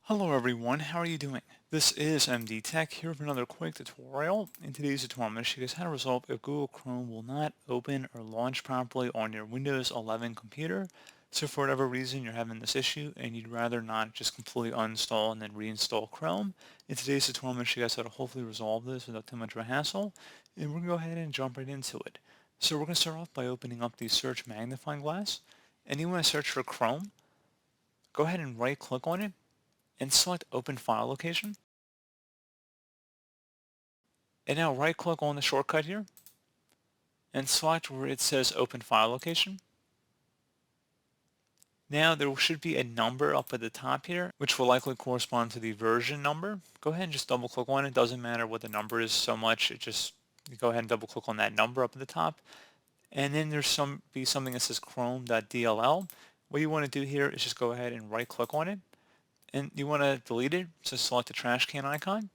Hello everyone, how are you doing? This is MD Tech here with another quick tutorial. In today's tutorial, I'm going to show you guys how to resolve if Google Chrome will not open or launch properly on your Windows 11 computer. So for whatever reason you're having this issue and you'd rather not just completely uninstall and then reinstall Chrome, in today's tutorial I'm going to show you guys how to hopefully resolve this without too much of a hassle. And we're going to go ahead and jump right into it. So we're going to start off by opening up the search magnifying glass. And you want to search for Chrome. Go ahead and right click on it and select Open File Location. And now right click on the shortcut here and select where it says Open File Location. Now there should be a number up at the top here, which will likely correspond to the version number. Go ahead and just double click on it. Doesn't matter what the number is so much. You go ahead and double click on that number up at the top. And then there's something that says chrome.dll. What you want to do here is just go ahead and right click on it. And you want to delete it, so select the trash can icon.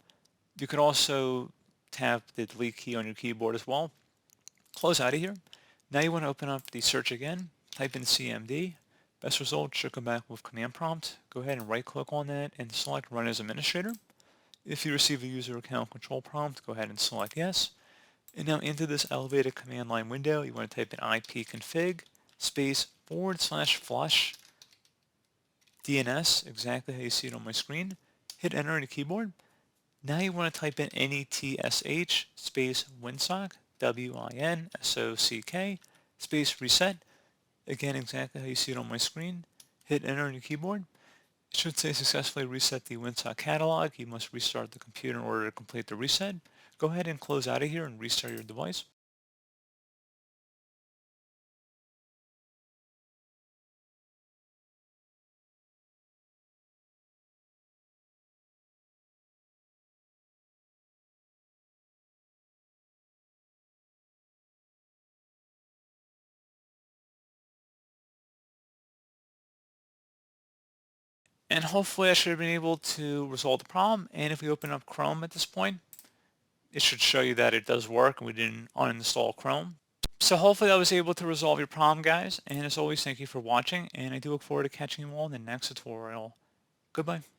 You could also tap the delete key on your keyboard as well. Close out of here. Now you want to open up the search again, type in CMD. Best result should come back with command prompt. Go ahead and right click on that and select run as administrator. If you receive a user account control prompt, go ahead and select yes. And now into this elevated command line window, you want to type in ipconfig space /flush DNS, exactly how you see it on my screen. Hit enter on the keyboard. Now you want to type in netsh space winsock, WINSOCK, space reset. Again, exactly how you see it on my screen. Hit enter on your keyboard. It should say successfully reset the Winsock catalog. You must restart the computer in order to complete the reset. Go ahead and close out of here and restart your device. And hopefully I should have been able to resolve the problem. And if we open up Chrome at this point, it should show you that it does work and we didn't uninstall Chrome. So hopefully I was able to resolve your problem, guys. And as always, thank you for watching. And I do look forward to catching you all in the next tutorial. Goodbye.